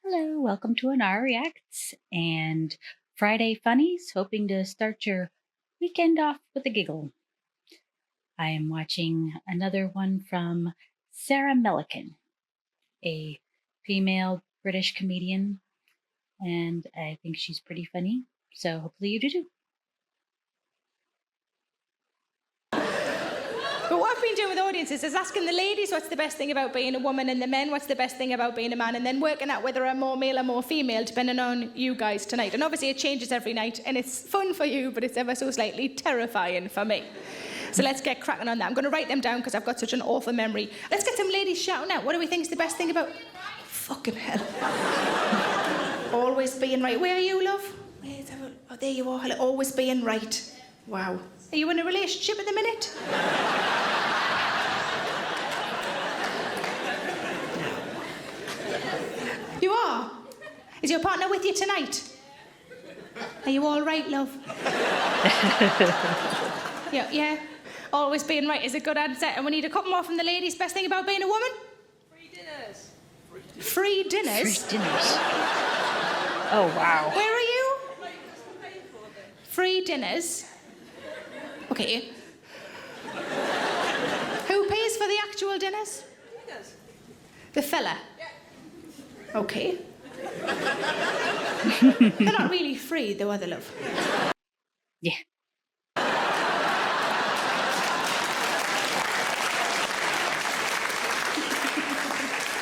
Hello, welcome to Ennara Reacts and Friday Funnies, hoping to start your weekend off with a giggle. I am watching another one from Sarah Millican, a female British comedian, and I think she's pretty funny, so hopefully you do too. But what I've been doing with audiences is asking the ladies what's the best thing about being a woman and the men what's the best thing about being a man, and then working out whether I'm more male or more female depending on you guys tonight. And obviously it changes every night and it's fun for you, but it's ever so slightly terrifying for me. So let's get cracking on that. I'm going to write them down because I've got such an awful memory. Let's get some ladies shouting out. What do we think is the best thing about... Fucking hell. Always being right. Where are you, love? Oh, there you are. Always being right. Wow. Are you in a relationship at the minute? You are? Is your partner with you tonight? Are you all right, love? Yeah. Always being right is a good answer. And we need a couple more from the ladies. Best thing about being a woman? Free dinners. Free dinners? Free dinners. Oh, wow. Where are you? Free dinners? Okay. Who pays for the actual dinners? He does. The fella? Yeah. Okay. They're not really free, though, are they, love? Yeah.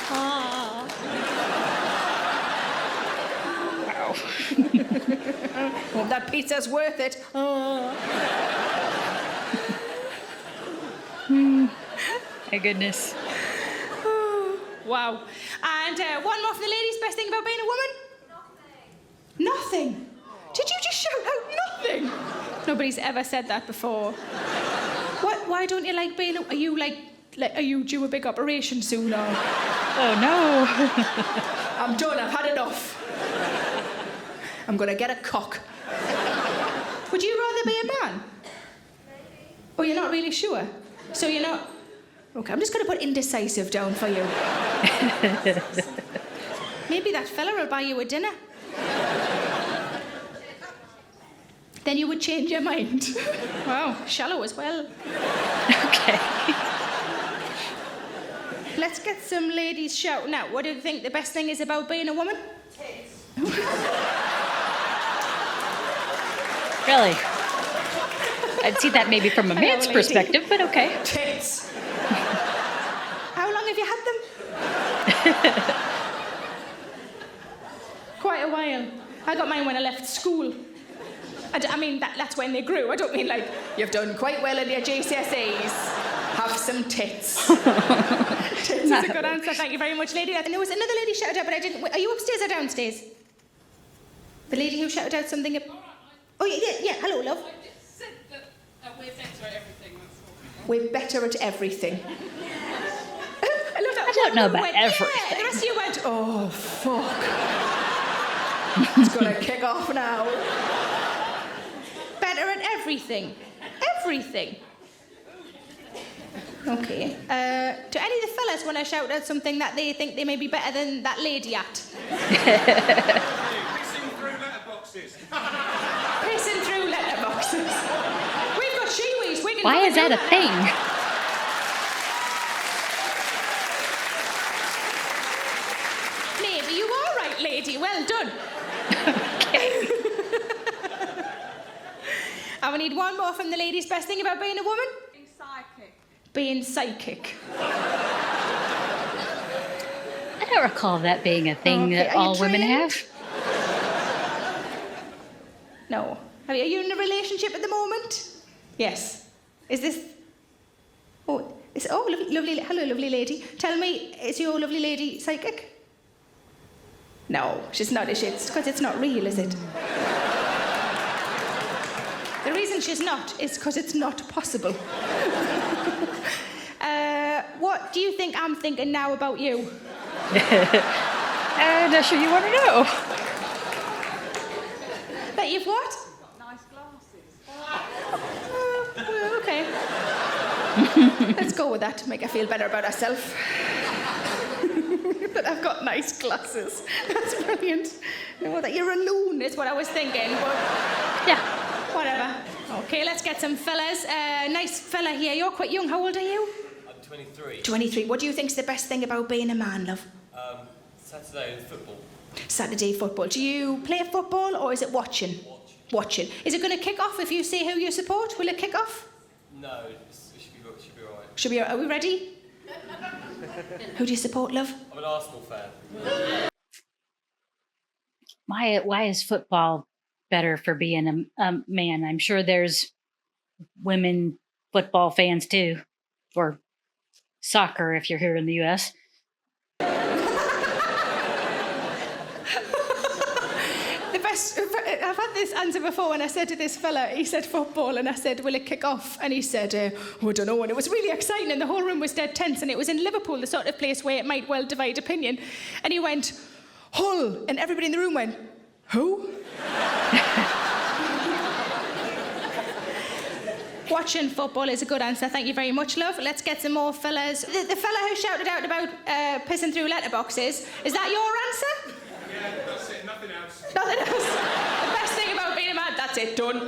Wow. Well, that pizza's worth it. My goodness. Wow. And one more for the ladies. Best thing about being a woman? Nothing. Did you just shout out nothing? Nobody's ever said that before. What? Why don't you like being? Are you are you due a big operation soon? Or? Oh, no. I'm done. I've had enough. I'm gonna get a cock. Would you rather be a man? Oh, you're not really sure. So you're not. Okay, I'm just gonna put indecisive down for you. Maybe that fella will buy you a dinner. Then you would change your mind. Wow, shallow as well. Okay. Let's get some ladies shouting out. What do you think the best thing is about being a woman? Tits. Really? I'd see that maybe from a man's lady. perspective, but okay. Tits. How long have you had them? Quite a while. I got mine when I left school. I mean, that's when they grew. I don't mean like, you've done quite well in your GCSEs. Have some tits. Tits is a good answer. Thank you very much, lady. And there was another lady shouted out, but I didn't... Are you upstairs or downstairs? The lady who shouted out something... Oh, yeah. Hello, love. I just said that we're better at everything. That's all. We're better at everything. I love that. I don't know about went, everything. Yeah, the rest of you went, oh, fuck. It's going to kick off now. Better at everything. Everything. Okay. Do any of the fellas want to shout out something that they think they may be better than that lady at? Pissing through letterboxes. Pissing through letterboxes. We've got shiwis. We can Why is do that a thing? Maybe you are right, lady. Well done. Okay. And we need one more from the ladies. Best thing about being a woman? Being psychic. Being psychic. I don't recall that being a thing Okay, that are you all women trained? have. No. Are you in a relationship at the moment? Yes. Is this... Oh, lovely. Hello, lovely lady. Tell me, is your lovely lady psychic? No, she's not, is she? It's because it's not real, is it? The reason she's not is because it's not possible. What do you think I'm thinking now about you? I'm not sure you want to know. That you've what? Nice glasses. Well, okay. Let's go with that to make her feel better about herself. But I've got nice glasses. That's brilliant. No, that you're a loon is what I was thinking, but Yeah. whatever. Okay, let's get some fellas. Nice fella here. You're quite young. How old are you? I'm 23. 23. What do you think's the best thing about being a man, love? Saturday in football. Saturday football. Do you play football or is it watching? Watching. Is it going to kick off if you say who you support? Will it kick off? No, it should be all right. Should we? Are we ready? Who do you support, love? I'm an Arsenal fan. Why is football better for being a man? I'm sure there's women football fans too, or soccer if you're here in the U.S. I've had this answer before when I said to this fella, he said football, and I said, will it kick off? And he said, I don't know. And it was really exciting, and the whole room was dead tense, and it was in Liverpool, the sort of place where it might well divide opinion. And he went, Hull, and everybody in the room went, who? Watching football is a good answer. Thank you very much, love. Let's get some more fellas. The fella who shouted out about pissing through letterboxes, is that your answer? Yeah, that's it, nothing else. Nothing else. The best thing about being a man, that's it, done.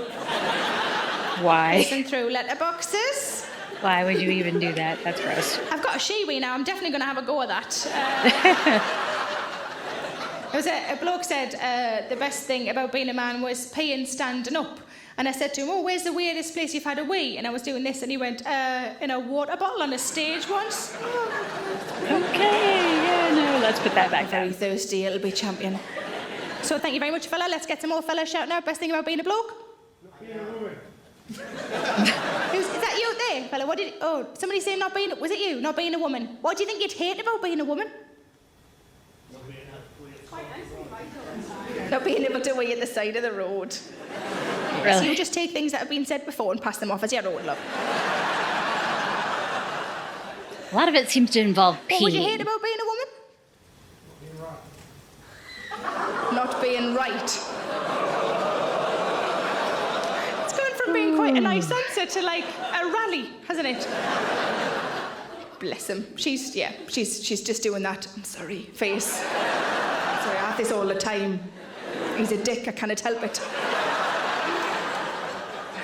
Why? Pissing through letterboxes. Why would you even do that? That's gross. I've got a shiwi now. I'm definitely going to have a go at that. There was a bloke said the best thing about being a man was peeing standing up. And I said to him, where's the weirdest place you've had a wee? And I was doing this, and he went, in a water bottle on a stage once. Okay, yeah, no, let's put that back Very down. thirsty, it'll be champion. So thank you very much, fella. Let's get some more fellas shouting out. Best thing about being a bloke? Not being a woman. Is that you there, fella? What did? Oh, somebody saying not being. Was it you? Not being a woman. What do you think you'd hate about being a woman? Not being able to wait at the side of the road. So Really? you just take things that have been said before and pass them off as your own, love. A lot of it seems to involve What would you hate peeing. about being a woman? Not being right. It's gone from being quite a nice answer to like a rally, hasn't it? Bless him. She's just doing that. I'm sorry, face. Sorry, I have this all the time. He's a dick. I cannot help it.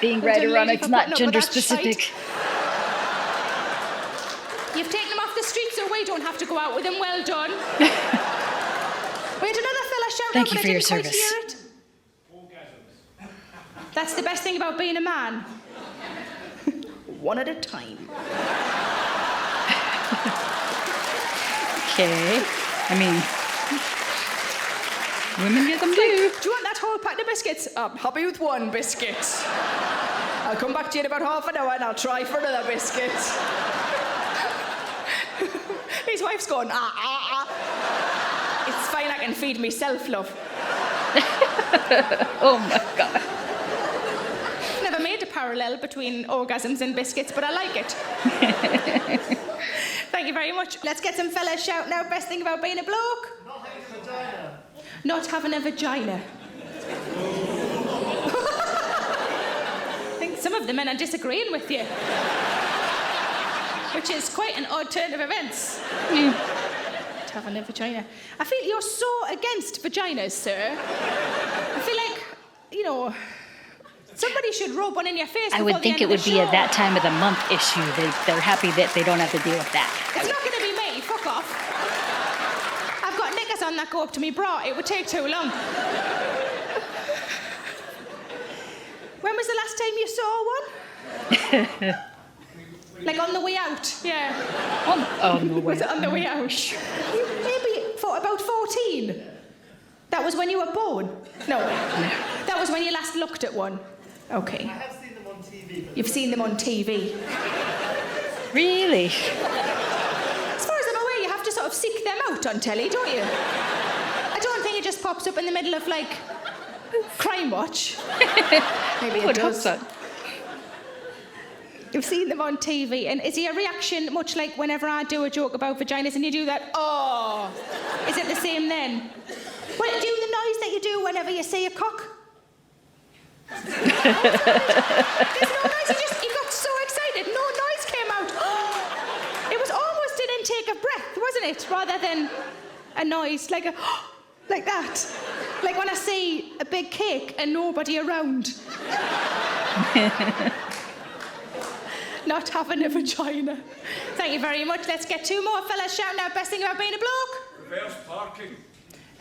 Being Well right done, or wrong, lady, it's for not putting up with gender that specific. shite. You've taken them off the street so we don't have to go out with them. Well done. We had another fella shout Thank out, you but for I your didn't quite service. hear it. That's the best thing about being a man. One at a time. Okay. I mean, women get them too. Do you want that whole packet of biscuits? I'm happy with one biscuit. I'll come back to you in about half an hour and I'll try for another biscuit. His wife's going, It's fine, I can feed myself, love. Oh my God. Never made a parallel between orgasms and biscuits, but I like it. Thank you very much. Let's get some fellas shouting out. Best thing about being a bloke? Not having a vagina. I think some of the men are disagreeing with you. Which is quite an odd turn of events. Not having a vagina. I feel you're so against vaginas, sir. I feel like, somebody should rub one in your face. I before would the think end it of the would be a show. that time of the month issue. They're happy that they don't have to deal with that. It's not going to be me. Fuck off. I've got knickers on that go up to me bra. It would take too long. When was the last time you saw one? Like on the way out? Yeah. Oh, no way. Was it on the way out? Maybe for about 14. That was when you were born? No. That was when you last looked at one. Okay. I have seen them on TV. You've seen them on TV. Really? As far as I'm aware, you have to sort of seek them out on telly, don't you? I don't think it just pops up in the middle of, like, Crime Watch. Maybe it Would hope does. so. You've seen them on TV, and is your reaction much like whenever I do a joke about vaginas and you do that, oh, is it the same then? Well, do the noise that you do whenever you say a cock? There's no noise, you got so excited, no noise came out. It was almost an intake of breath, wasn't it? Rather than a noise like like that. Like when I see a big cake and nobody around. Not having a vagina. Thank you very much. Let's get two more fellas shouting out best thing about being a bloke. Reverse parking.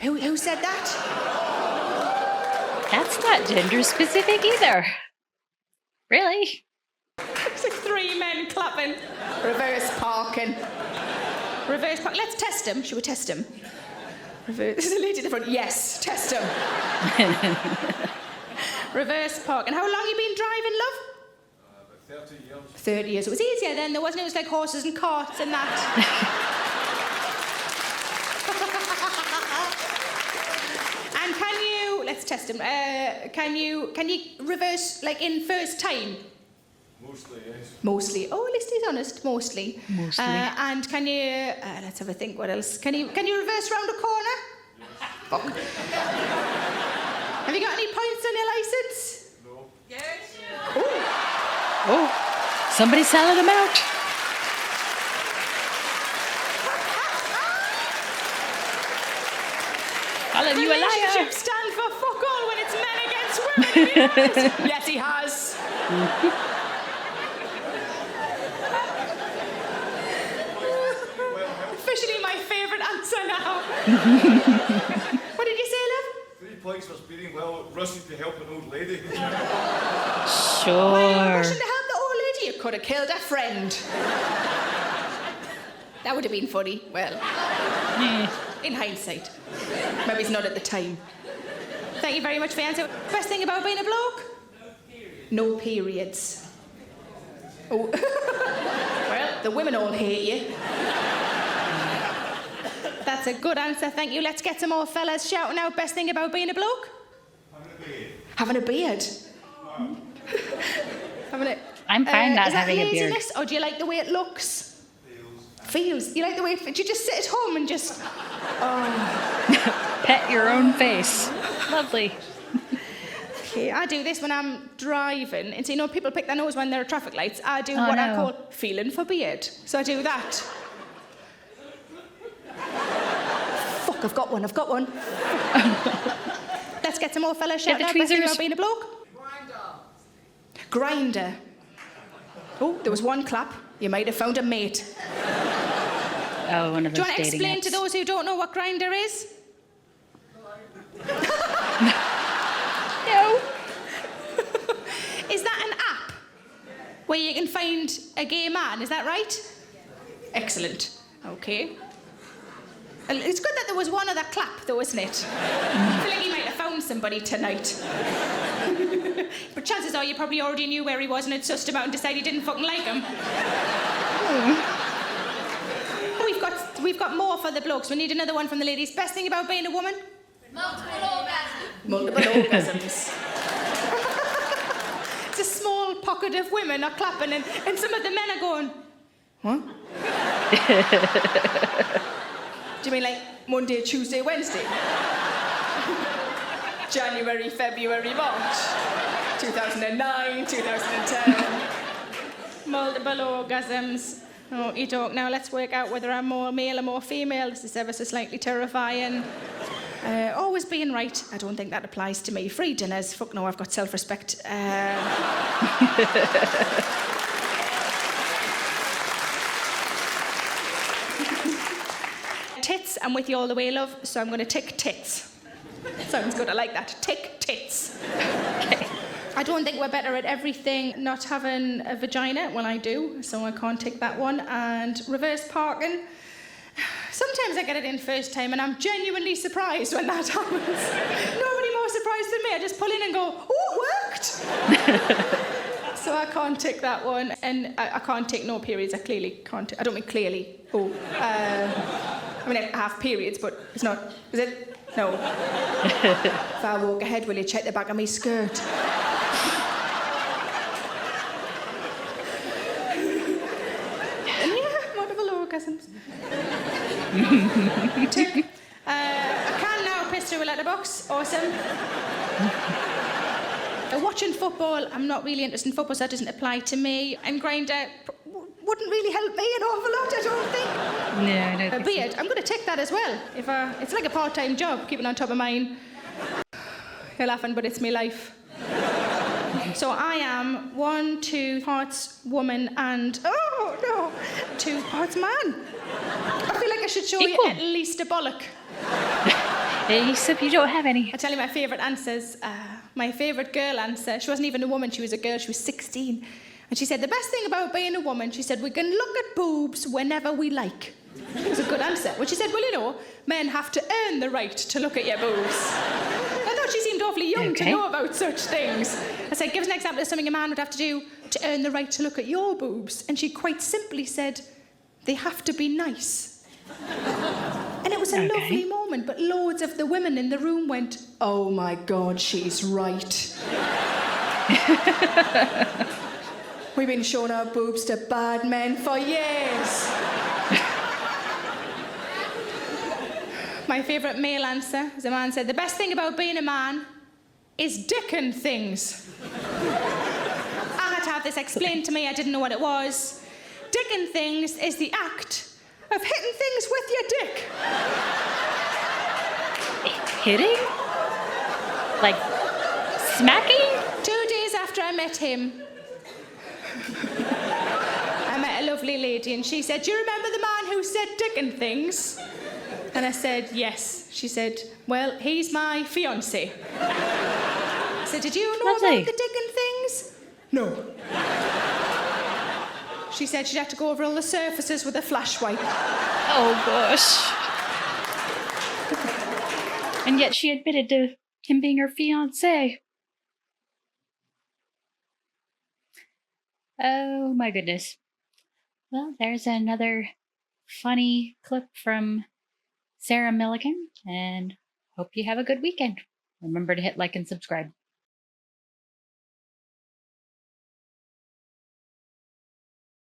Who said that? That's not gender specific either. Really? It's like three men clapping. Reverse parking. Reverse park. Let's test him. Should we test him? There's a lady at the front. Yes, test him. Reverse parking. How long you been driving, love? About 30 years. 30 years. It was easier then, though, wasn't it? It was like horses and carts and that. And let's test him. Can you reverse, like, in first time? Mostly, yes. Mostly. Oh, at least he's honest. Mostly. Mostly. And can you? Let's have a think. What else? Can you reverse round a corner? Fuck. Have you got any points on your license? No. Yes. Oh, somebody's selling them out. Calling you a liar. Relationships stand for fuck all when it's men against women. Yes, he has. Officially my favourite answer now. What did you say, love? 3 points for speeding while rushing to help an old lady. Why are you Sure. rushing to help the old lady? You could have killed a friend. That would have been funny. Well, in hindsight. Maybe it's not at the time. Thank you very much for your answer. Best thing about being a bloke? No periods. Oh. Well, the women all hate you. That's a good answer, thank you. Let's get some more fellas shouting out best thing about being a bloke. Having a beard. Having a... I'm fine not is that having a beard. laziness, or do you like the way it looks? Feels. You like the way it... Do you just sit at home and just... Pet your own face. Lovely. Okay, I do this when I'm driving. And so, you know, people pick their nose when there are traffic lights. I do what I no. call feeling for beard. So I do that. Fuck, I've got one. Let's get some more fellas shouting out best thing about being a bloke. Grinder. Oh, there was one clap. You might have found a mate. Oh, one of Do those you want to dating explain apps. to those who don't know what Grinder is? No. Is that an app where you can find a gay man? Is that right? Excellent. Okay. Well, it's good that there was one other clap, though, isn't it? I feel like he might have found somebody tonight. But chances are you probably already knew where he was and had sussed him out and decided you didn't fucking like him. We've got more for the blokes. We need another one from the ladies. Best thing about being a woman? Multiple orgasms. It's a small pocket of women are clapping and some of the men are going, what? Do you mean like Monday, Tuesday, Wednesday? January, February, March. 2009, 2010. Multiple orgasms. Oh, you talk now. Let's work out whether I'm more male or more female. This is ever so slightly terrifying. Always being right. I don't think that applies to me. Free dinners. Fuck no, I've got self-respect. Tits. I'm with you all the way, love. So I'm going to tick tits. Sounds good. I like that. Tick tits. Okay. I don't think we're better at everything not having a vagina. Well, I do, so I can't take that one. And reverse parking. Sometimes I get it in first time and I'm genuinely surprised when that happens. Nobody more surprised than me. I just pull in and go, oh, it worked. So I can't take that one. And I can't take no periods. I clearly can't. I don't mean clearly. Oh. I mean, I have periods, but it's not. Is it? No. If I walk ahead, will you check the back of my skirt? Orgasms. Tick. I can now piss through a letterbox. Awesome. Watching football, I'm not really interested in football, so that doesn't apply to me. And Grindr wouldn't really help me an awful lot, I don't think. No, I don't A think so. beard. I'm going to take that as well. It's like a part-time job, keeping on top of mine. You're laughing, but it's my life. So I am 1, 2 parts woman and 2 parts man. I feel like I should show Equal. you at least a bollock. Except you don't have any. I'll tell you my favourite answers. My favourite girl answer, she wasn't even a woman, she was a girl, she was 16. And she said, the best thing about being a woman, she said, we can look at boobs whenever we like. It was a good answer. Well, she said, well, you know, men have to earn the right to look at your boobs. I thought she seemed awfully young to Okay. know about such things. I said, give us an example of something a man would have to do to earn the right to look at your boobs. And she quite simply said, they have to be nice. And it was a Okay. lovely moment, but loads of the women in the room went, oh my God, she's right. We've been showing our boobs to bad men for years. My favourite male answer is a man said, the best thing about being a man is dicking things. I had to have this explained to me, I didn't know what it was. Dicking things is the act of hitting things with your dick. Hitting? Like smacking? 2 days after I met him, I met a lovely lady and she said, do you remember the man who said dicking things? And I said, yes. She said, well, he's my fiancé. I said, did you know Lovely. about the dicking things? No. She said she'd have to go over all the surfaces with a flash wipe. Oh gosh. And yet she admitted to him being her fiance. Oh my goodness. Well, there's another funny clip from Sarah Millican, and hope you have a good weekend. Remember to hit like and subscribe.